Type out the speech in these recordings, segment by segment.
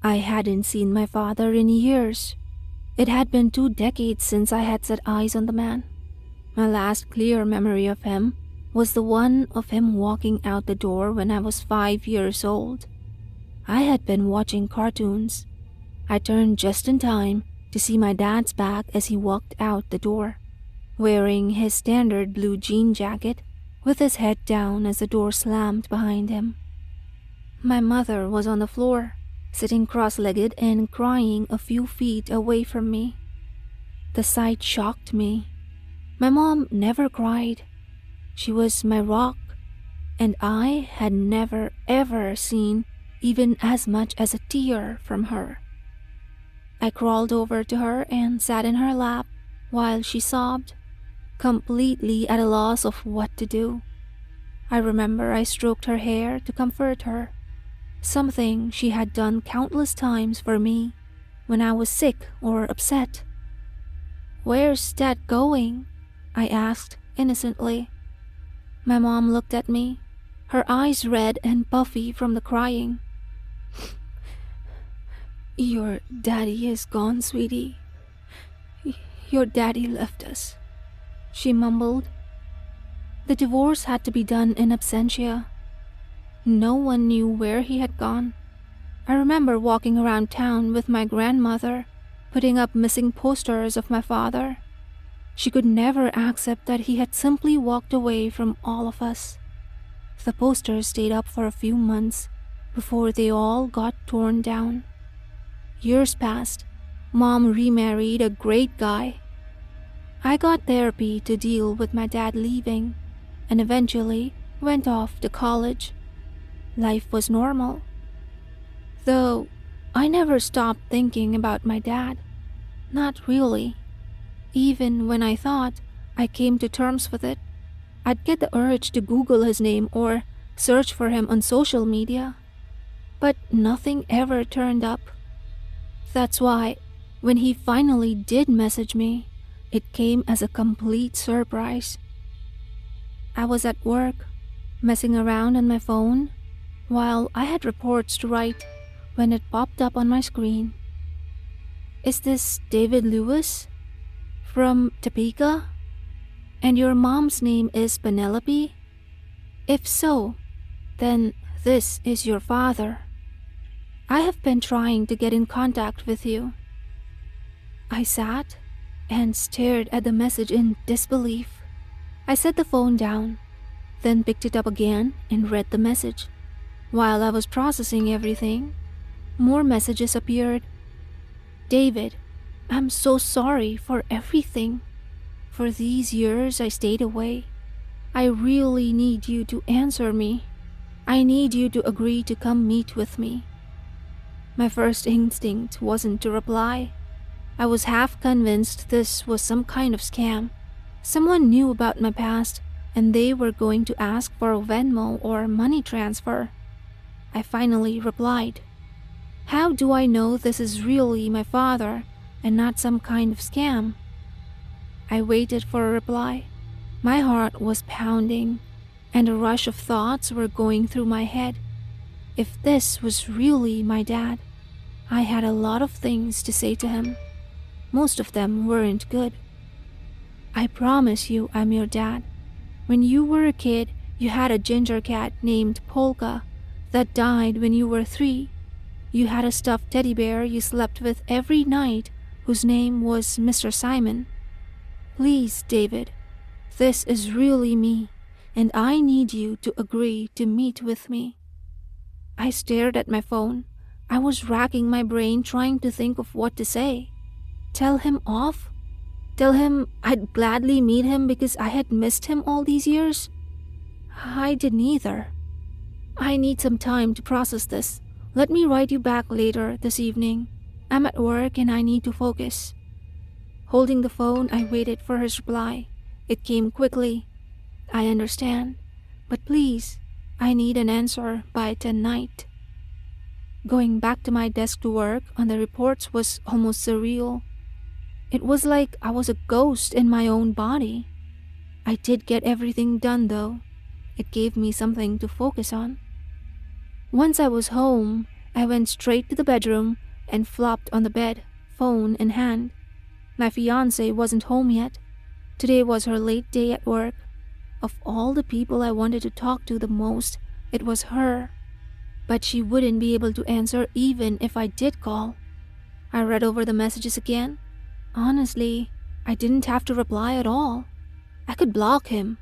I hadn't seen my father in years. It had been 2 decades since I had set eyes on the man. My last clear memory of him was the one of him walking out the door when I was 5 years old. I had been watching cartoons. I turned just in time to see my dad's back as he walked out the door, wearing his standard blue jean jacket with his head down as the door slammed behind him. My mother was on the floor, sitting cross-legged and crying a few feet away from me. The sight shocked me. My mom never cried. She was my rock, and I had never ever seen even as much as a tear from her. I crawled over to her and sat in her lap while she sobbed, completely at a loss of what to do. I remember I stroked her hair to comfort her, something she had done countless times for me when I was sick or upset. "Where's Dad going?" I asked innocently. My mom looked at me, her eyes red and puffy from the crying. "Your daddy is gone, sweetie. Your daddy left us," she mumbled. The divorce had to be done in absentia. No one knew where he had gone. I remember walking around town with my grandmother, putting up missing posters of my father. She could never accept that he had simply walked away from all of us. The posters stayed up for a few months before they all got torn down. Years passed. Mom remarried a great guy. I got therapy to deal with my dad leaving, and eventually went off to college. Life was normal. Though I never stopped thinking about my dad. Not really. Even when I thought I came to terms with it, I'd get the urge to Google his name or search for him on social media. But nothing ever turned up. That's why, when he finally did message me, it came as a complete surprise. I was at work, messing around on my phone, while I had reports to write when it popped up on my screen. "Is this David Lewis? From Topeka? And your mom's name is Penelope? If so, then this is your father. I have been trying to get in contact with you." I sat and stared at the message in disbelief. I set the phone down, then picked it up again and read the message. While I was processing everything, more messages appeared. "David, I'm so sorry for everything. For these years I stayed away. I really need you to answer me. I need you to agree to come meet with me." My first instinct wasn't to reply. I was half convinced this was some kind of scam. Someone knew about my past, and they were going to ask for a Venmo or money transfer. I finally replied, "How do I know this is really my father and not some kind of scam?" I waited for a reply. My heart was pounding, and a rush of thoughts were going through my head. If this was really my dad, I had a lot of things to say to him. Most of them weren't good. "I promise you I'm your dad. When you were a kid, you had a ginger cat named Polka that died when you were 3. You had a stuffed teddy bear you slept with every night whose name was Mr. Simon. Please, David, this is really me, and I need you to agree to meet with me." I stared at my phone. I was racking my brain trying to think of what to say. Tell him off? Tell him I'd gladly meet him because I had missed him all these years? I did neither. "I need some time to process this. Let me write you back later this evening. I'm at work and I need to focus." Holding the phone, I waited for his reply. It came quickly. "I understand, but please, I need an answer by tonight." Going back to my desk to work on the reports was almost surreal. It was like I was a ghost in my own body. I did get everything done though. It gave me something to focus on. Once I was home I went straight to the bedroom and flopped on the bed, phone in hand. My fiancée wasn't home yet. Today was her late day at work. Of all the people I wanted to talk to the most, it was her. But she wouldn't be able to answer even if I did call. I read over the messages again. Honestly, I didn't have to reply at all. I could block him.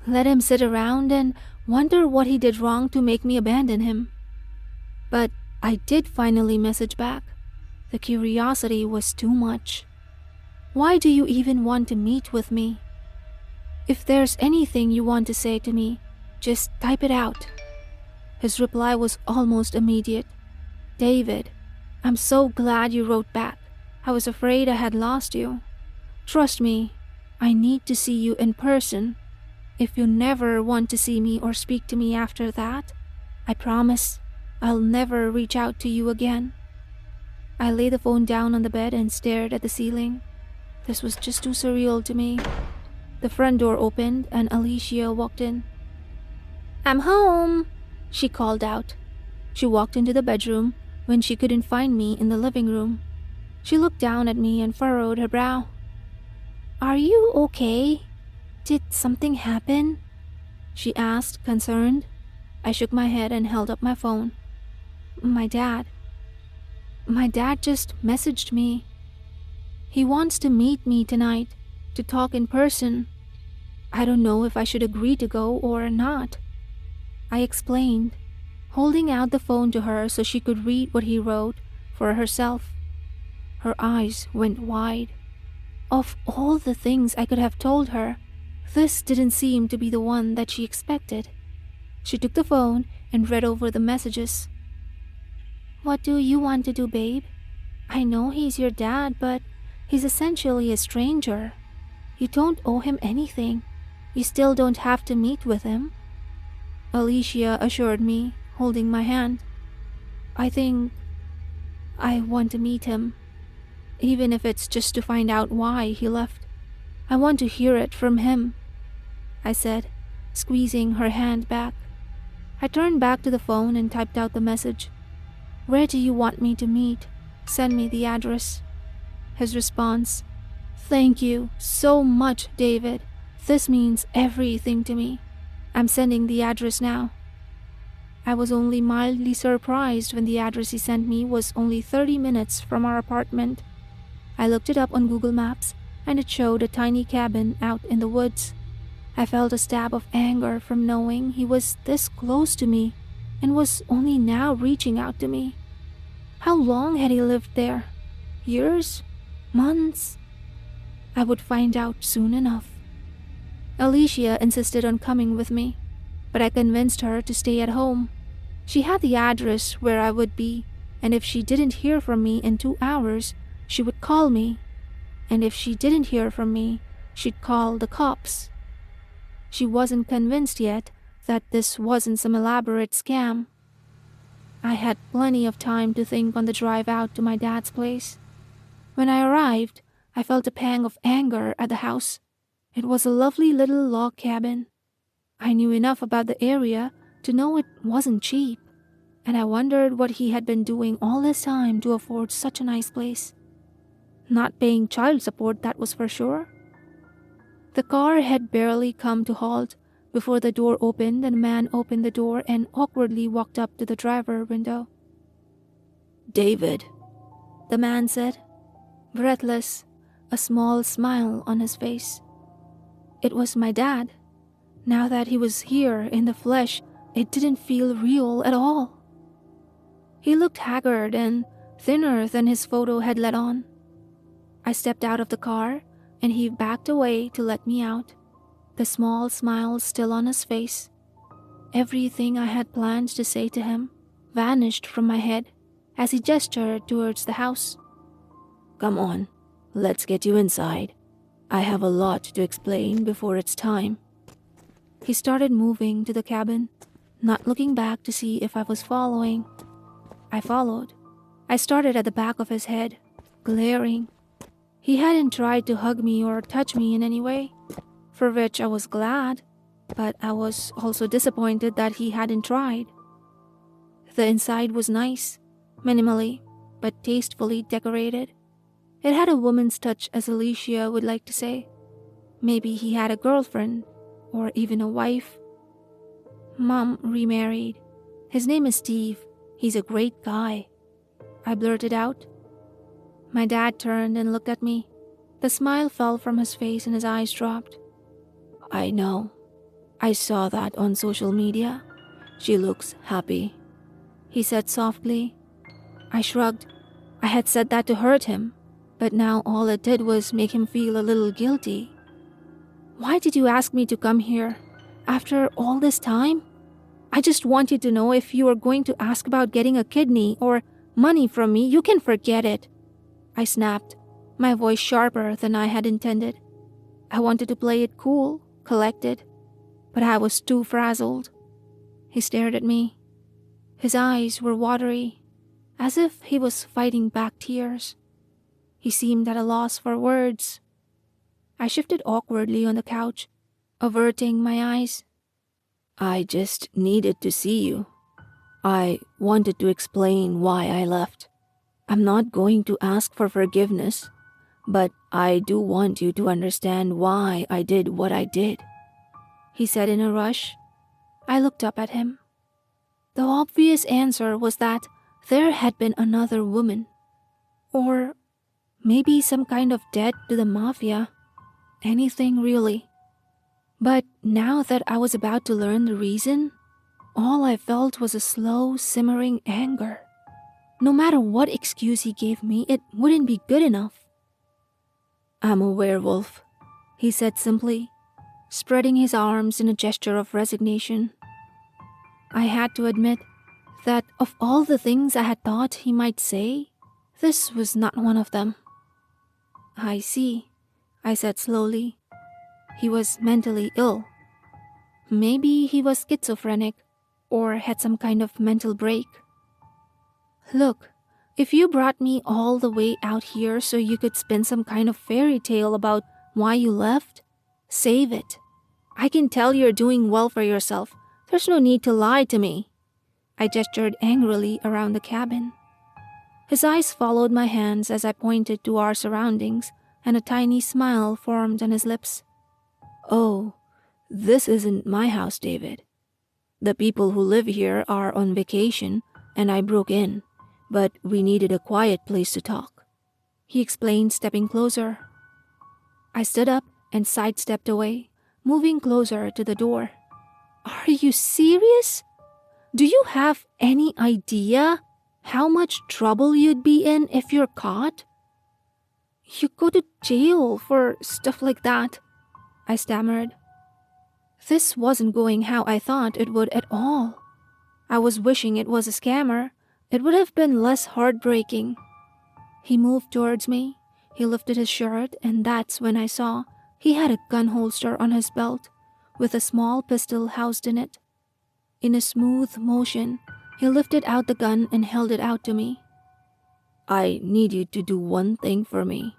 Let him sit around and wonder what he did wrong to make me abandon him. But I did finally message back. The curiosity was too much. Why do you even want to meet with me? If there's anything you want to say to me, just type it out. His reply was almost immediate. David, I'm so glad you wrote back. I was afraid I had lost you. Trust me, I need to see you in person. If you never want to see me or speak to me after that, I promise I'll never reach out to you again. I laid the phone down on the bed and stared at the ceiling. This was just too surreal to me. The front door opened and Alicia walked in. I'm home, she called out. She walked into the bedroom when she couldn't find me in the living room. She looked down at me and furrowed her brow. Are you okay? Did something happen? She asked, concerned. I shook my head and held up my phone. My dad just messaged me. He wants to meet me tonight, to talk in person. I don't know if I should agree to go or not. I explained, holding out the phone to her so she could read what he wrote for herself. Her eyes went wide. Of all the things I could have told her, this didn't seem to be the one that she expected. She took the phone and read over the messages. What do you want to do, babe? I know he's your dad, but he's essentially a stranger. You don't owe him anything. You still don't have to meet with him. Alicia assured me, holding my hand. I think I want to meet him, even if it's just to find out why he left. I want to hear it from him, I said, squeezing her hand back. I turned back to the phone and typed out the message. Where do you want me to meet? Send me the address. His response, Thank you so much, David. This means everything to me. I'm sending the address now. I was only mildly surprised when the address he sent me was only 30 minutes from our apartment. I looked it up on Google Maps, and it showed a tiny cabin out in the woods. I felt a stab of anger from knowing he was this close to me and was only now reaching out to me. How long had he lived there? Years? Months? I would find out soon enough. Alicia insisted on coming with me, but I convinced her to stay at home. She had the address where I would be, and if she didn't hear from me in 2 hours, she would call me. And if she didn't hear from me, she'd call the cops. She wasn't convinced yet that this wasn't some elaborate scam. I had plenty of time to think on the drive out to my dad's place. When I arrived, I felt a pang of anger at the house. It was a lovely little log cabin. I knew enough about the area to know it wasn't cheap, and I wondered what he had been doing all this time to afford such a nice place. Not paying child support, that was for sure. The car had barely come to halt before the door opened and a man opened the door and awkwardly walked up to the driver window. David, the man said, breathless, a small smile on his face. It was my dad. Now that he was here in the flesh, it didn't feel real at all. He looked haggard and thinner than his photo had let on. I stepped out of the car and he backed away to let me out, the small smile still on his face. Everything I had planned to say to him vanished from my head as he gestured towards the house. Come on, let's get you inside. I have a lot to explain before it's time. He started moving to the cabin, not looking back to see if I was following. I followed. I started at the back of his head, glaring. He hadn't tried to hug me or touch me in any way, for which I was glad, but I was also disappointed that he hadn't tried. The inside was nice, minimally, but tastefully decorated. It had a woman's touch, as Alicia would like to say. Maybe he had a girlfriend, or even a wife. Mom remarried. His name is Steve. He's a great guy, I blurted out. My dad turned and looked at me. The smile fell from his face and his eyes dropped. I know. I saw that on social media. She looks happy, he said softly. I shrugged. I had said that to hurt him, but now all it did was make him feel a little guilty. Why did you ask me to come here? After all this time? I just wanted to know if you were going to ask about getting a kidney or money from me. You can forget it, I snapped, my voice sharper than I had intended. I wanted to play it cool, collected, but I was too frazzled. He stared at me. His eyes were watery, as if he was fighting back tears. He seemed at a loss for words. I shifted awkwardly on the couch, averting my eyes. I just needed to see you. I wanted to explain why I left. I'm not going to ask for forgiveness, but I do want you to understand why I did what I did, he said in a rush. I looked up at him. The obvious answer was that there had been another woman, or maybe some kind of debt to the mafia. Anything really. But now that I was about to learn the reason, all I felt was a slow, simmering anger. No matter what excuse he gave me, it wouldn't be good enough. I'm a werewolf, he said simply, spreading his arms in a gesture of resignation. I had to admit that of all the things I had thought he might say, this was not one of them. I see, I said slowly. He was mentally ill. Maybe he was schizophrenic or had some kind of mental break. Look, if you brought me all the way out here so you could spin some kind of fairy tale about why you left, save it. I can tell you're doing well for yourself. There's no need to lie to me. I gestured angrily around the cabin. His eyes followed my hands as I pointed to our surroundings, and a tiny smile formed on his lips. Oh, this isn't my house, David. The people who live here are on vacation, and I broke in, but we needed a quiet place to talk, he explained, stepping closer. I stood up and sidestepped away, moving closer to the door. Are you serious? Do you have any idea how much trouble you'd be in if you're caught? You go to jail for stuff like that, I stammered. This wasn't going how I thought it would at all. I was wishing it was a scammer. It would have been less heartbreaking. He moved towards me. He lifted his shirt, and that's when I saw he had a gun holster on his belt with a small pistol housed in it. In a smooth motion, he lifted out the gun and held it out to me. I need you to do one thing for me.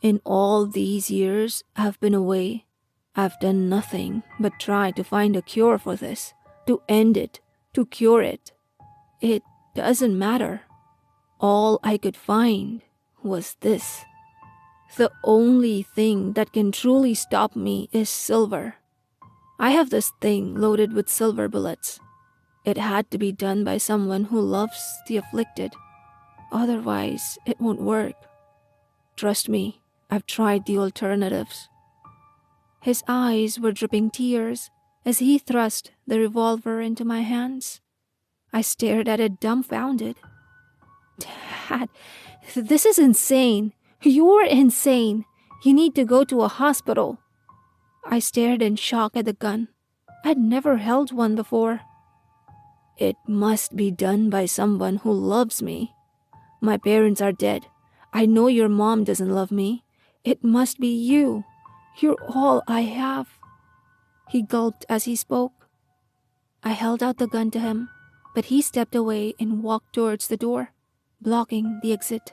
In all these years I've been away, I've done nothing but try to find a cure for this, to end it, to cure it. It doesn't matter. All I could find was this. The only thing that can truly stop me is silver. I have this thing loaded with silver bullets. It had to be done by someone who loves the afflicted. Otherwise, it won't work. Trust me, I've tried the alternatives. His eyes were dripping tears as he thrust the revolver into my hands. I stared at it dumbfounded. Dad, this is insane. You're insane. You need to go to a hospital. I stared in shock at the gun. I'd never held one before. It must be done by someone who loves me. My parents are dead. I know your mom doesn't love me. It must be you. You're all I have. He gulped as he spoke. I held out the gun to him, but he stepped away and walked towards the door, blocking the exit.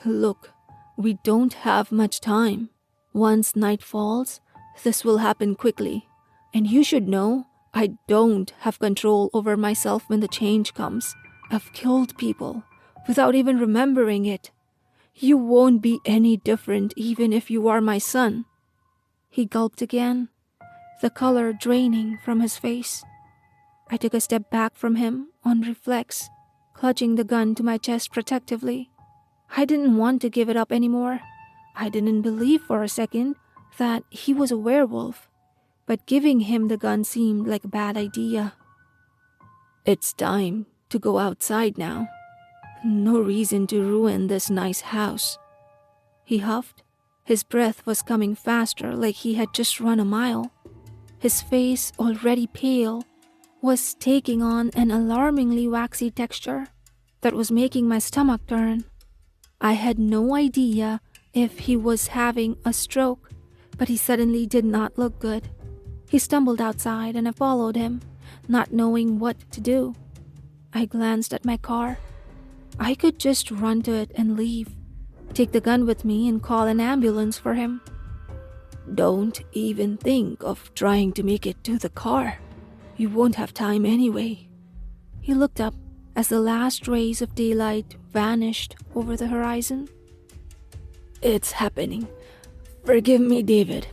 Look, we don't have much time. Once night falls, this will happen quickly, and you should know I don't have control over myself when the change comes. I've killed people without even remembering it. You won't be any different even if you are my son." He gulped again, the color draining from his face. I took a step back from him on reflex, clutching the gun to my chest protectively. I didn't want to give it up anymore. I didn't believe for a second that he was a werewolf, but giving him the gun seemed like a bad idea. "It's time to go outside now. No reason to ruin this nice house." He huffed. His breath was coming faster, like he had just run a mile. His face, already pale, was taking on an alarmingly waxy texture that was making my stomach turn. I had no idea if he was having a stroke, but he suddenly did not look good. He stumbled outside and I followed him, not knowing what to do. I glanced at my car. I could just run to it and leave, take the gun with me and call an ambulance for him. "Don't even think of trying to make it to the car. You won't have time anyway." He looked up as the last rays of daylight vanished over the horizon. "It's happening. Forgive me, David.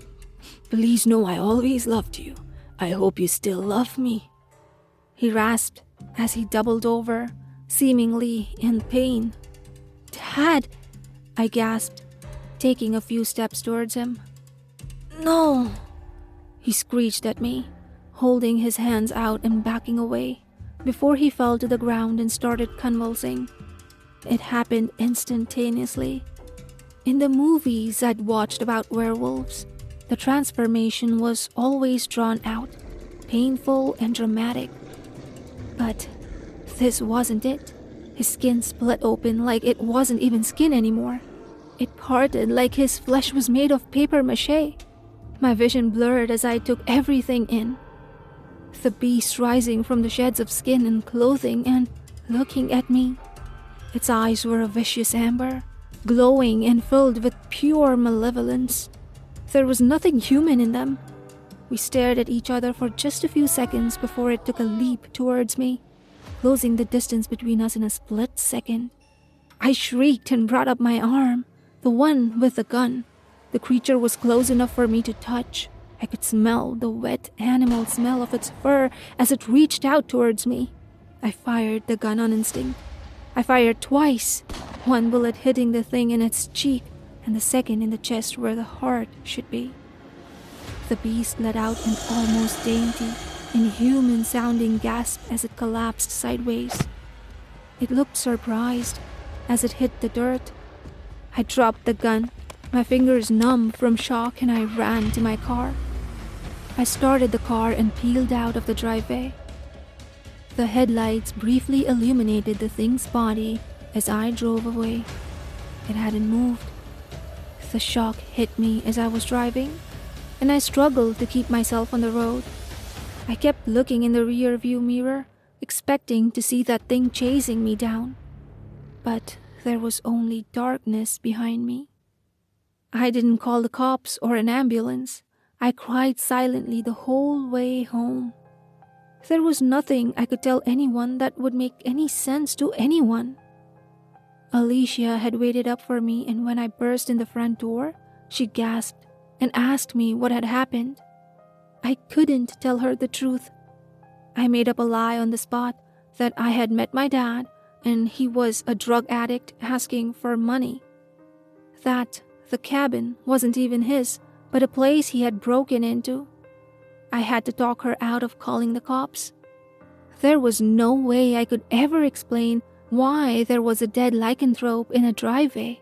Please know I always loved you. I hope you still love me." He rasped as he doubled over, seemingly in pain. "Dad," I gasped, taking a few steps towards him. "No," he screeched at me, holding his hands out and backing away before he fell to the ground and started convulsing. It happened instantaneously. In the movies I'd watched about werewolves, the transformation was always drawn out, painful and dramatic. But this wasn't it. His skin split open like it wasn't even skin anymore. It parted like his flesh was made of paper mache. My vision blurred as I took everything in. The beast rising from the sheds of skin and clothing and looking at me. Its eyes were a vicious amber, glowing and filled with pure malevolence. There was nothing human in them. We stared at each other for just a few seconds before it took a leap towards me, closing the distance between us in a split second. I shrieked and brought up my arm, the one with the gun. The creature was close enough for me to touch. I could smell the wet animal smell of its fur as it reached out towards me. I fired the gun on instinct. I fired twice, one bullet hitting the thing in its cheek and the second in the chest where the heart should be. The beast let out an almost dainty, inhuman-sounding gasp as it collapsed sideways. It looked surprised as it hit the dirt. I dropped the gun, my fingers numb from shock, and I ran to my car. I started the car and peeled out of the driveway. The headlights briefly illuminated the thing's body as I drove away. It hadn't moved. The shock hit me as I was driving, and I struggled to keep myself on the road. I kept looking in the rear view mirror, expecting to see that thing chasing me down. But there was only darkness behind me. I didn't call the cops or an ambulance. I cried silently the whole way home. There was nothing I could tell anyone that would make any sense to anyone. Alicia had waited up for me, and when I burst in the front door, she gasped and asked me what had happened. I couldn't tell her the truth. I made up a lie on the spot that I had met my dad and he was a drug addict asking for money. That the cabin wasn't even his, but a place he had broken into. I had to talk her out of calling the cops. There was no way I could ever explain why there was a dead lycanthrope in a driveway.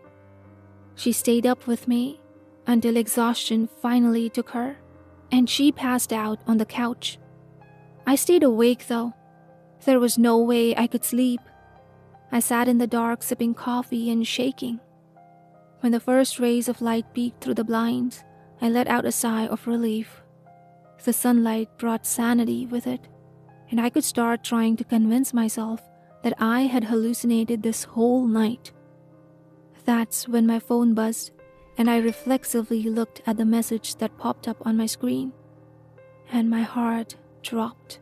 She stayed up with me until exhaustion finally took her, and she passed out on the couch. I stayed awake though. There was no way I could sleep. I sat in the dark sipping coffee and shaking. When the first rays of light peeked through the blinds, I let out a sigh of relief. The sunlight brought sanity with it, and I could start trying to convince myself that I had hallucinated this whole night. That's when my phone buzzed, and I reflexively looked at the message that popped up on my screen, and my heart dropped.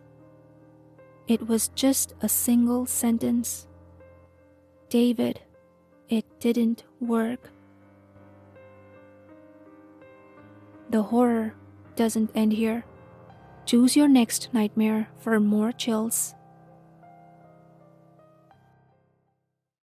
It was just a single sentence. David, it didn't work. The horror doesn't end here. Choose your next nightmare for more chills.